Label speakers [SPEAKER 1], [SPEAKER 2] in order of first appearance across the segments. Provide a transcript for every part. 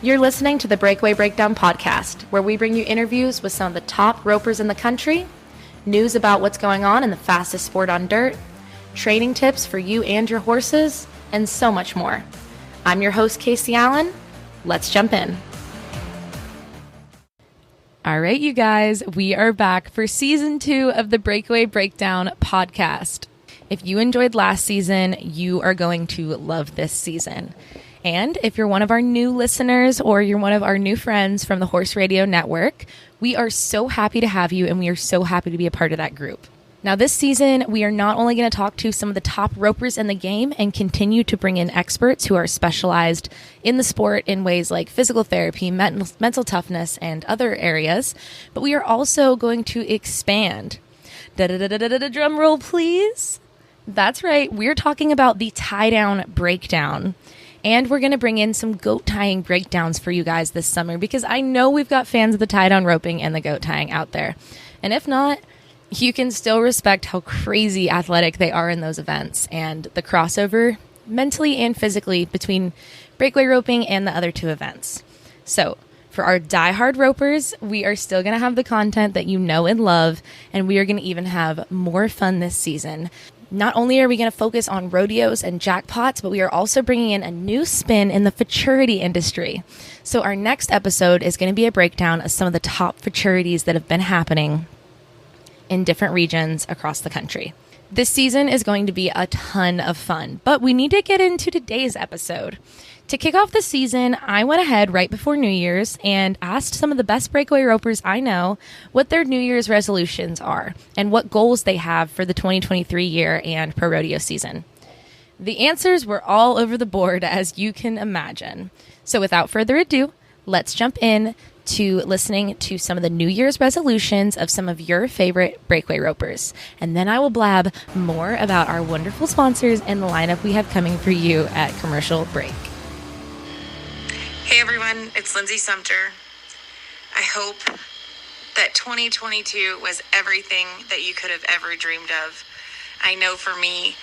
[SPEAKER 1] You're listening to the Breakaway Breakdown podcast, where we bring you interviews with some of the top ropers in the country, news about what's going on in the fastest sport on dirt, training tips for you and your horses, and so much more. I'm your host, Casey Allen. Let's jump in. All right, you guys, we are back for season 2 of the Breakaway Breakdown podcast. If you enjoyed last season, you are going to love this season. And if you're one of our new listeners or you're one of our new friends from the Horse Radio Network, we are so happy to have you and we are so happy to be a part of that group. Now this season, we are not only going to talk to some of the top ropers in the game and continue to bring in experts who are specialized in the sport in ways like physical therapy, mental toughness, and other areas, but we are also going to expand. Drum roll, please. That's right. We're talking about the tie-down breakdown. And we're going to bring in some goat tying breakdowns for you guys this summer because I know we've got fans of the tie-down roping and the goat tying out there. And if not, you can still respect how crazy athletic they are in those events and the crossover mentally and physically between breakaway roping and the other two events. So for our diehard ropers, we are still going to have the content that you know and love, and we are going to even have more fun this season. Not only are we going to focus on rodeos and jackpots, but we are also bringing in a new spin in the futurity industry. So our next episode is going to be a breakdown of some of the top futurities that have been happening in different regions across the country. This season is going to be a ton of fun, but we need to get into today's episode. To kick off the season, I went ahead right before New Year's and asked some of the best breakaway ropers I know what their New Year's resolutions are and what goals they have for the 2023 year and pro rodeo season. The answers were all over the board, as you can imagine. So without further ado, let's jump in to listening to some of the New Year's resolutions of some of your favorite breakaway ropers. And then I will blab more about our wonderful sponsors and the lineup we have coming for you at Commercial Break.
[SPEAKER 2] Hey everyone, it's Lindsay Sumter. I hope that 2022 was everything that you could have ever dreamed of. I know for me,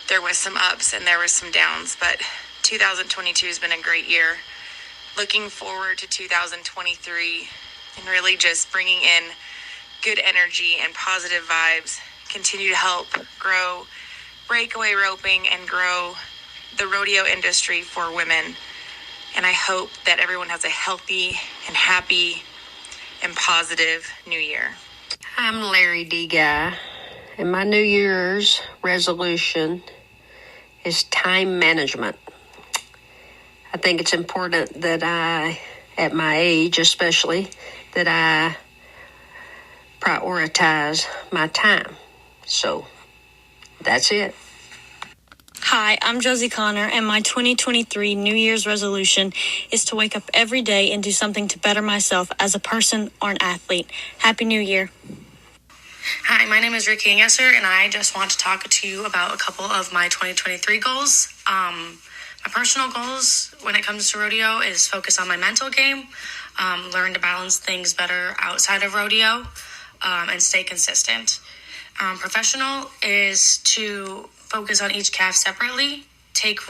[SPEAKER 2] there was some ups and there was some downs, but 2022 has been a great year. Looking forward to 2023 and really just bringing in good energy and positive vibes. Continue to help grow breakaway roping and grow the rodeo industry for women. And I hope that everyone has a healthy and happy and positive new year.
[SPEAKER 3] I'm Larry D. Guy, and my New Year's resolution is time management. I think it's important that I, at my age especially, that I prioritize my time. So that's it.
[SPEAKER 4] Hi, I'm Josie Connor, and my 2023 New Year's resolution is to wake up every day and do something to better myself as a person or an athlete. Happy New Year.
[SPEAKER 5] Hi, my name is Ricky Angesser, and I just want to talk to you about a couple of my 2023 goals. My personal goals when it comes to rodeo is focus on my mental game, learn to balance things better outside of rodeo, and stay consistent. Professional is to focus on each calf separately, take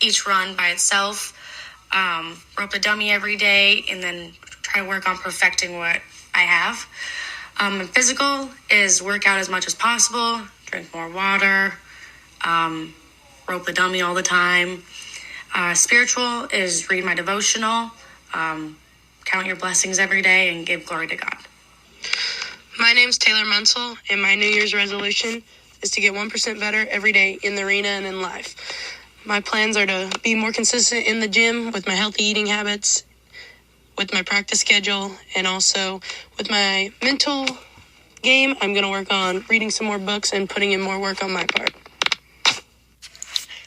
[SPEAKER 5] each run by itself, rope a dummy every day, and then try to work on perfecting what I have. Physical is work out as much as possible, drink more water, rope the dummy all the time. Spiritual is read my devotional, count your blessings every day, and give glory to God.
[SPEAKER 6] My name's Taylor Munsell, and my New Year's resolution is to get 1% better every day in the arena and in life. My plans are to be more consistent in the gym with my healthy eating habits, with my practice schedule, and also with my mental game. I'm going to work on reading some more books and putting in more work on my part.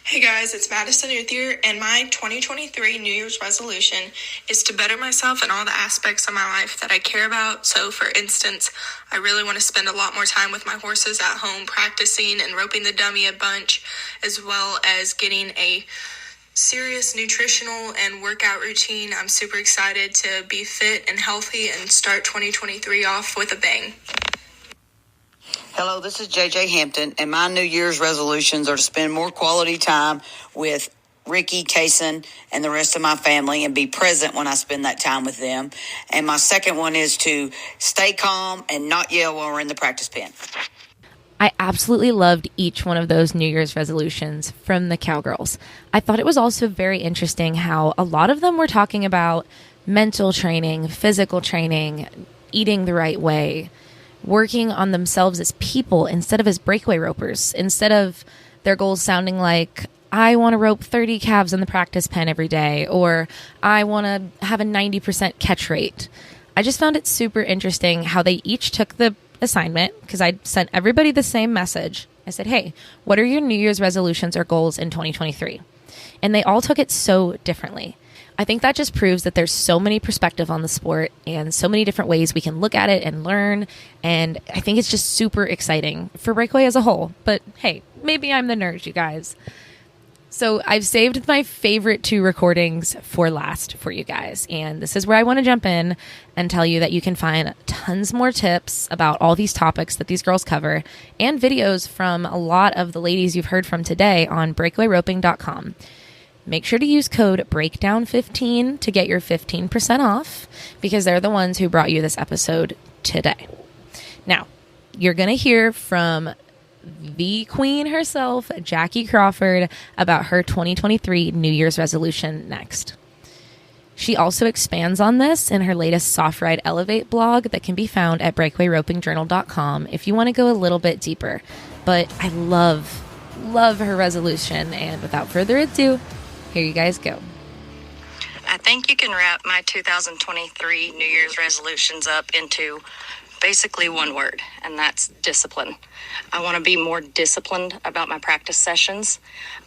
[SPEAKER 7] Hey guys, it's Madison Uthier, and my 2023 New Year's resolution is to better myself in all the aspects of my life that I care about. So, for instance, I really want to spend a lot more time with my horses at home, practicing and roping the dummy a bunch, as well as getting a serious nutritional and workout routine. I'm super excited to be fit and healthy and start 2023 off with a bang.
[SPEAKER 8] Hello, this is JJ Hampton, and my New Year's resolutions are to spend more quality time with Ricky, Kason, and the rest of my family and be present when I spend that time with them. And my second one is to stay calm and not yell while we're in the practice pen.
[SPEAKER 1] I absolutely loved each one of those New Year's resolutions from the Cowgirls. I thought it was also very interesting how a lot of them were talking about mental training, physical training, eating the right way, working on themselves as people instead of as breakaway ropers, instead of their goals sounding like, I want to rope 30 calves in the practice pen every day, or I want to have a 90% catch rate. I just found it super interesting how they each took the assignment, because I sent everybody the same message. I said, hey, what are your New Year's resolutions or goals in 2023? And they all took it so differently. I think that just proves that there's so many perspective on the sport and so many different ways we can look at it and learn. And I think it's just super exciting for Breakaway as a whole. But hey, maybe I'm the nerd, you guys. So I've saved my favorite 2 recordings for last for you guys. And this is where I want to jump in and tell you that you can find tons more tips about all these topics that these girls cover and videos from a lot of the ladies you've heard from today on breakawayroping.com. Make sure to use code BREAKDOWN15 to get your 15% off, because they're the ones who brought you this episode today. Now, you're going to hear from the queen herself, Jackie Crawford, about her 2023 New Year's resolution next. She also expands on this in her latest Soft Ride Elevate blog that can be found at breakawayropingjournal.com if you want to go a little bit deeper. But I love her resolution, and without further ado, here you guys go.
[SPEAKER 9] I think you can wrap my 2023 New Year's resolutions up into basically one word, and that's discipline. I want to be more disciplined about my practice sessions.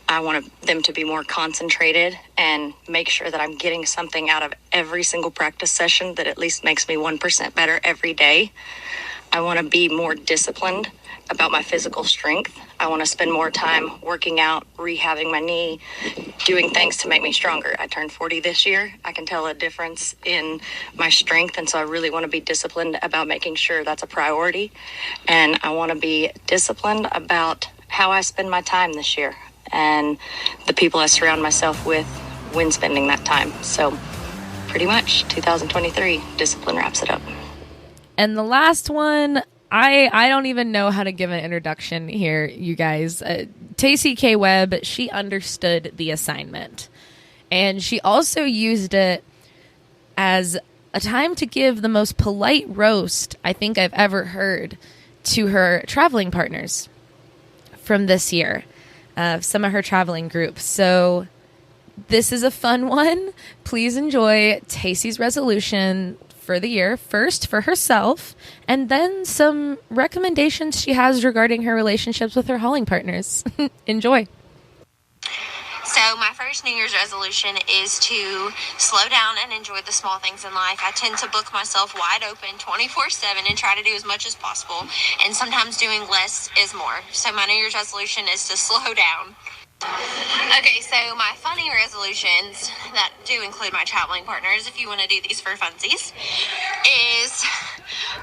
[SPEAKER 9] I want them to be more concentrated and make sure that I'm getting something out of every single practice session that at least makes me 1% better every day. I want to be more disciplined about my physical strength. I want to spend more time working out, rehabbing my knee, doing things to make me stronger. I turned 40 this year. I can tell a difference in my strength, and so I really want to be disciplined about making sure that's a priority. And I want to be disciplined about how I spend my time this year and the people I surround myself with when spending that time. So pretty much 2023, discipline wraps it up.
[SPEAKER 1] And the last one, I don't even know how to give an introduction here, you guys. Tacey K. Webb, she understood the assignment. And she also used it as a time to give the most polite roast I think I've ever heard to her traveling partners from this year, some of her traveling groups. So this is a fun one. Please enjoy Tacey's resolution for the year, first for herself, and then some recommendations she has regarding her relationships with her hauling partners. Enjoy.
[SPEAKER 10] So my first New Year's resolution is to slow down and enjoy the small things in life. I tend to book myself wide open 24/7 and try to do as much as possible, and sometimes doing less is more. So my New Year's resolution is to slow down. Okay, so my funny resolutions that do include my traveling partners, if you want to do these for funsies, is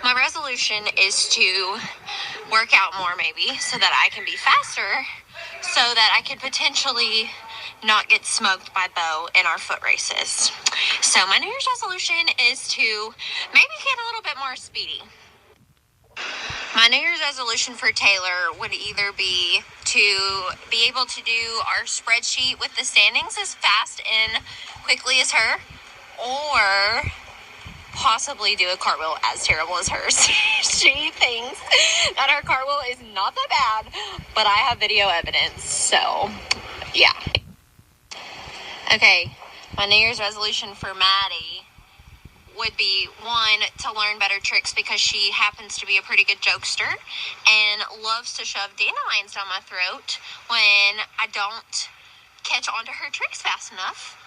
[SPEAKER 10] my resolution is to work out more maybe so that I can be faster, so that I could potentially not get smoked by Bo in our foot races. So my New Year's resolution is to maybe get a little bit more speedy. My New Year's resolution for Taylor would either be to be able to do our spreadsheet with the standings as fast and quickly as her, or possibly do a cartwheel as terrible as hers. She thinks that her cartwheel is not that bad, but I have video evidence, so yeah. Okay, my New Year's resolution for Maddie would be, one, to learn better tricks because she happens to be a pretty good jokester and loves to shove dandelions down my throat when I don't catch on to her tricks fast enough.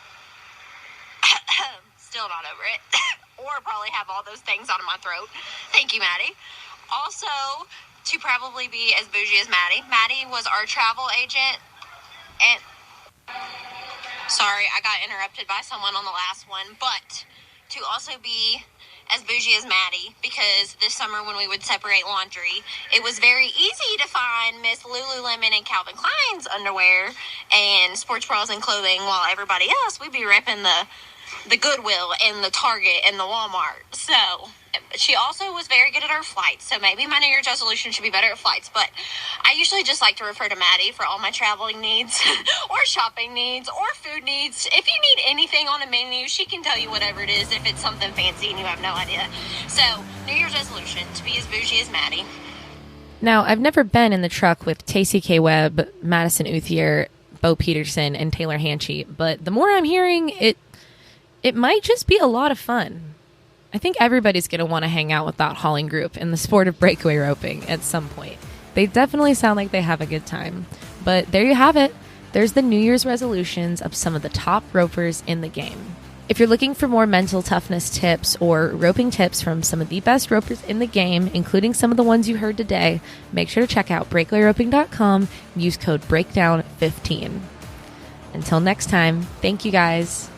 [SPEAKER 10] Still not over it. Or probably have all those things out of my throat. Thank you, Maddie. Also, to probably be as bougie as Maddie. Maddie was our travel agent, and sorry, I got interrupted by someone on the last one, but to also be as bougie as Maddie, because this summer when we would separate laundry, it was very easy to find Miss Lululemon and Calvin Klein's underwear and sports bras and clothing, while everybody else, we'd be repping the Goodwill and the Target and the Walmart. So she also was very good at her flights, so maybe my New Year's resolution should be better at flights. But I usually just like to refer to Maddie for all my traveling needs or shopping needs or food needs. If you need anything on a menu, she can tell you whatever it is if it's something fancy and you have no idea. So New Year's resolution, to be as bougie as Maddie.
[SPEAKER 1] Now, I've never been in the truck with Tacey K. Webb, Madison Uthier, Bo Peterson, and Taylor Hanchey, but the more I'm hearing, it might just be a lot of fun. I think everybody's going to want to hang out with that hauling group in the sport of breakaway roping at some point. They definitely sound like they have a good time. But there you have it. There's the New Year's resolutions of some of the top ropers in the game. If you're looking for more mental toughness tips or roping tips from some of the best ropers in the game, including some of the ones you heard today, make sure to check out breakawayroping.com and use code BREAKDOWN15. Until next time, thank you guys.